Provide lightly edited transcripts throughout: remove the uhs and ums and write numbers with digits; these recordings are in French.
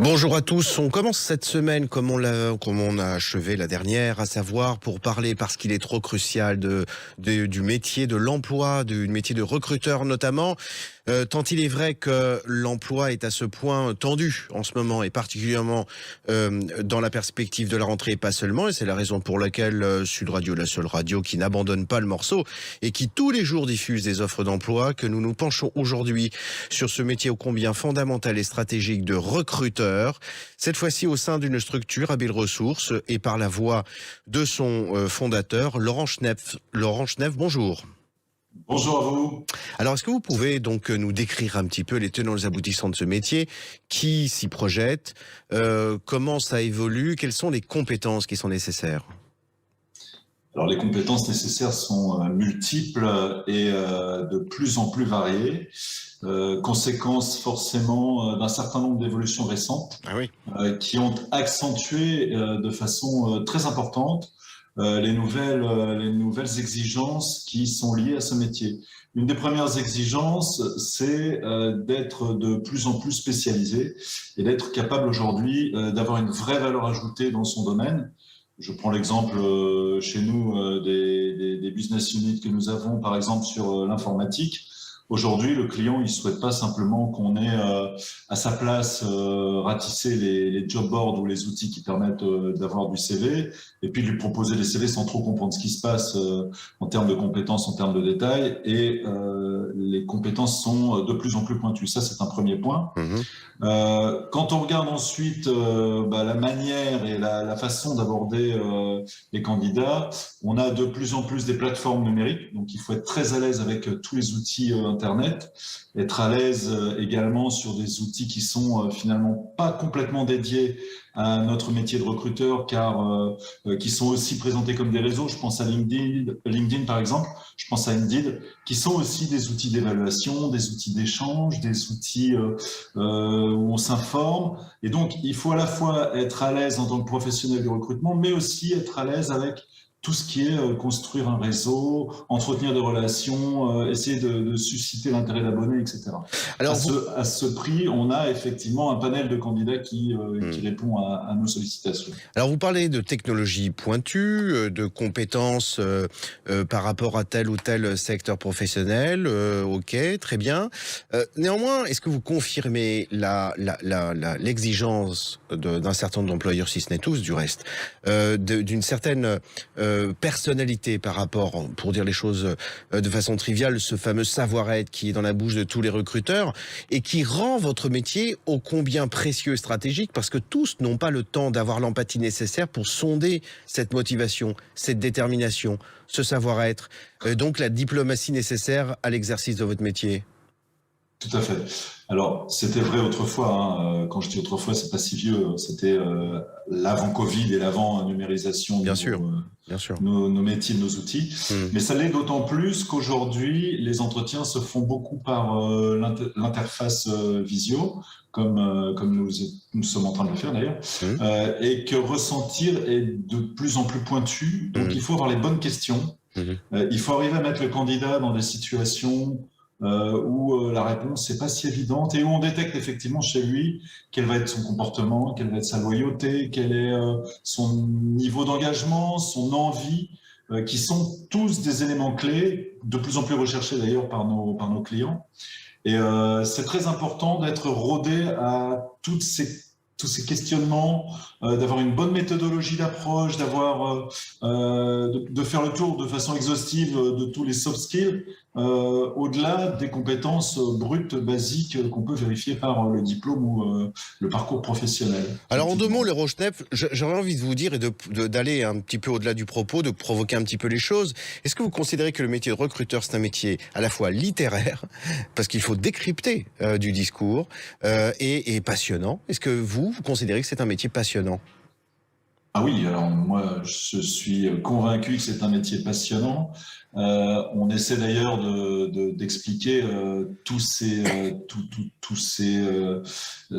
Bonjour à tous, on commence cette semaine comme on a achevé la dernière, à savoir pour parler, parce qu'il est trop crucial, du métier de l'emploi, du métier de recruteur notamment, tant il est vrai que l'emploi est à ce point tendu en ce moment, et particulièrement dans la perspective de la rentrée, et pas seulement, et c'est la raison pour laquelle Sud Radio, la seule radio qui n'abandonne pas le morceau, et qui tous les jours diffuse des offres d'emploi, que nous nous penchons aujourd'hui sur ce métier ô combien fondamental et stratégique de recruteur, cette fois-ci au sein d'une structure Habile Ressources et par la voix de son fondateur, Laurent Schneff. Laurent Schneff, bonjour. Bonjour à vous. Alors, est-ce que vous pouvez donc nous décrire un petit peu les tenants et les aboutissants de ce métier, qui s'y projette, comment ça évolue, quelles sont les compétences qui sont nécessaires ? Alors, les compétences nécessaires sont multiples et de plus en plus variées. Conséquence forcément d'un certain nombre d'évolutions récentes qui ont accentué de façon très importante les nouvelles exigences qui sont liées à ce métier. Une des premières exigences, c'est d'être de plus en plus spécialisé et d'être capable aujourd'hui d'avoir une vraie valeur ajoutée dans son domaine. Je prends l'exemple chez nous des business units que nous avons, par exemple sur l'informatique. Aujourd'hui, le client, il souhaite pas simplement qu'on ait à sa place ratisser les job boards ou les outils qui permettent d'avoir du CV, et puis de lui proposer des CV sans trop comprendre ce qui se passe en termes de compétences, en termes de détails. Et les compétences sont de plus en plus pointues. Ça, c'est un premier point. Quand on regarde ensuite la manière et la façon d'aborder les candidats, on a de plus en plus des plateformes numériques, donc il faut être très à l'aise avec tous les outils Internet, être à l'aise également sur des outils qui sont finalement pas complètement dédiés à notre métier de recruteur, car qui sont aussi présentés comme des réseaux. Je pense à LinkedIn par exemple, je pense à Indeed, qui sont aussi des outils d'évaluation, des outils d'échange, des outils où on s'informe. Et donc, il faut à la fois être à l'aise en tant que professionnel du recrutement, mais aussi être à l'aise avec tout ce qui est construire un réseau, entretenir des relations, essayer de susciter l'intérêt d'abonnés, etc. Alors, à ce prix, on a effectivement un panel de candidats qui répond à nos sollicitations. Alors, vous parlez de technologies pointues, de compétences par rapport à tel ou tel secteur professionnel. Ok, très bien. Néanmoins, est-ce que vous confirmez l'exigence d'un certain nombre d'employeurs, si ce n'est tous du reste, d'une certaine personnalité par rapport, pour dire les choses de façon triviale, ce fameux savoir-être qui est dans la bouche de tous les recruteurs et qui rend votre métier ô combien précieux et stratégique, parce que tous n'ont pas le temps d'avoir l'empathie nécessaire pour sonder cette motivation, cette détermination, ce savoir-être, donc la diplomatie nécessaire à l'exercice de votre métier. Tout à fait. Alors, c'était vrai autrefois, hein. Quand je dis autrefois, c'est pas si vieux, c'était l'avant Covid et l'avant numérisation bien de sûr. Nos métiers, de nos outils. Mais ça l'est d'autant plus qu'aujourd'hui, les entretiens se font beaucoup par l'interface visio, comme nous sommes en train de le faire d'ailleurs, et que ressentir est de plus en plus pointu. Donc, il faut avoir les bonnes questions. Il faut arriver à mettre le candidat dans des situations où la réponse n'est pas si évidente et où on détecte effectivement chez lui quel va être son comportement, quelle va être sa loyauté, quel est son niveau d'engagement, son envie, qui sont tous des éléments clés, de plus en plus recherchés d'ailleurs par nos clients. Et c'est très important d'être rodé à tous ces questionnements, d'avoir une bonne méthodologie d'approche, de faire le tour de façon exhaustive de tous les soft skills, au-delà des compétences brutes, basiques, qu'on peut vérifier par le diplôme ou le parcours professionnel. Alors en deux mots, Laurent Schneff, j'aurais envie de vous dire et d'aller un petit peu au-delà du propos, de provoquer un petit peu les choses. Est-ce que vous considérez que le métier de recruteur, c'est un métier à la fois littéraire, parce qu'il faut décrypter du discours, et passionnant? Est-ce que vous considérez que c'est un métier passionnant? Ah oui, alors moi je suis convaincu que c'est un métier passionnant. On essaie d'ailleurs d'expliquer tous ces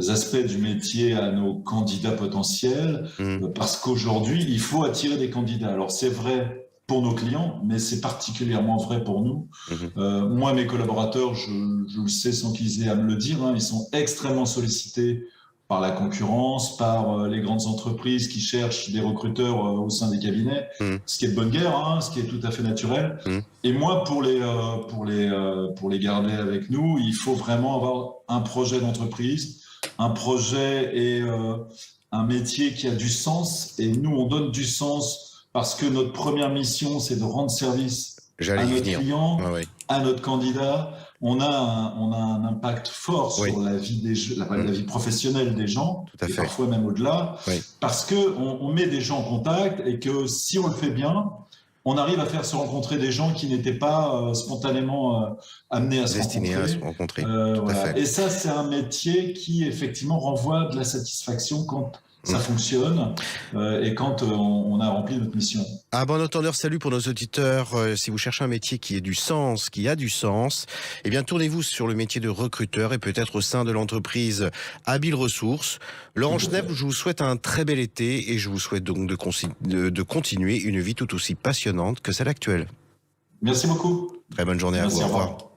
aspects du métier à nos candidats potentiels, parce qu'aujourd'hui il faut attirer des candidats. Alors c'est vrai pour nos clients, mais c'est particulièrement vrai pour nous. Moi, mes collaborateurs, je le sais sans qu'ils aient à me le dire, hein, ils sont extrêmement sollicités par la concurrence, par les grandes entreprises qui cherchent des recruteurs au sein des cabinets, ce qui est de bonne guerre, hein, ce qui est tout à fait naturel. Et moi, pour les garder avec nous, il faut vraiment avoir un projet d'entreprise, un projet et un métier qui a du sens. Et nous, on donne du sens parce que notre première mission, c'est de rendre service à notre client, à notre candidat. On a un impact fort sur la vie la vie professionnelle des gens, et parfois même au-delà, parce qu'on met des gens en contact et que si on le fait bien, on arrive à faire se rencontrer des gens qui n'étaient pas spontanément amenés à se rencontrer. Et ça, c'est un métier qui, effectivement, renvoie de la satisfaction quand ça fonctionne et quand on a rempli notre mission. À bon entendeur, salut pour nos auditeurs. Si vous cherchez un métier qui a du sens, eh bien tournez-vous sur le métier de recruteur et peut-être au sein de l'entreprise Habile Ressources. Laurent Chenève, je vous souhaite un très bel été et je vous souhaite donc de continuer une vie tout aussi passionnante que celle actuelle. Merci beaucoup. Très bonne journée à vous. Au revoir.